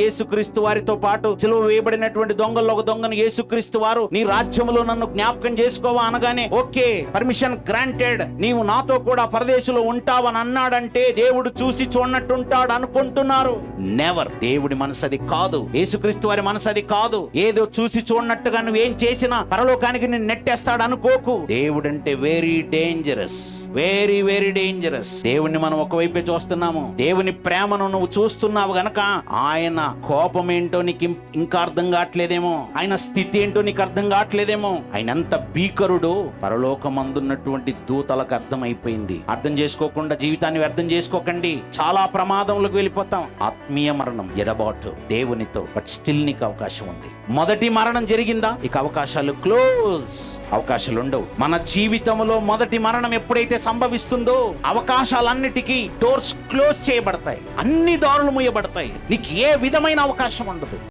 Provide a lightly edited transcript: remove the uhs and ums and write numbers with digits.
యేసుక్రీస్తు వారితో పాటు సిలువ వేయబడినటువంటి దొంగల్లో ఒక దొంగను యేసుక్రీస్తు వారు నీ రాజ్యంలో నన్ను జ్ఞాపకం చేసుకోవా అనగానే ఓకే, పర్మిషన్ గ్రాంటెడ్, నీవు నాతో కూడా పరదేశంలో ఉంటావని అన్నాడంటే దేవుడు చూసి చూడనట్టుంటాడు అనుకుంటున్నారు. నెవర్. దేవుడి మనసు అది కాదు, యేసుక్రీస్తు వారి మనసు అది కాదు. ఏదో చూసి చూడనట్టుగా నువ్వేం చేసినా పరలోకానికి నిన్ను నెట్టేస్తాడు అనుకోకు. దేవుడు అంటే very dangerous, very very dangerous. దేవుణ్ణి మనం ఒకవైపే చూస్తున్నాము, దేవుని ప్రేమను నువ్వు చూస్తున్నావు గనక ఆయన కోపం ఏంటో నీకు ఇంకా అర్థం కావట్లేదేమో, ఆయన స్థితి ఏంటో నీకు అర్థం కావట్లేదేమో. ఆయన ఎంత భీకరుడు పరలోకమందున్నటువంటి దూతలకు అర్థమైపోయింది. అర్థం చేసుకోకుండా జీవితాన్ని వ్యర్థం చేసుకోకండి, చాలా ప్రమాదంలోకి వెళ్ళిపోతాం. ఆత్మీయ మరణం, ఎడబాటు దేవునితో, బట్ స్టిల్ నీకు అవకాశం ఉంది. మొదటి మరణం జరిగిందా, ఇక అవకాశాలు క్లోజ్, అవకాశాలు ఉండవు. మన జీవితంలో మొదటి మరణం ఎప్పుడైతే సంభవిస్తుందో అవకాశాలన్నిటికీ డోర్స్ క్లోజ్ చేయబడతాయి, అన్ని దారులు మూయబడతాయి, నీకు ఏ విధమైన అవకాశం ఉండదు.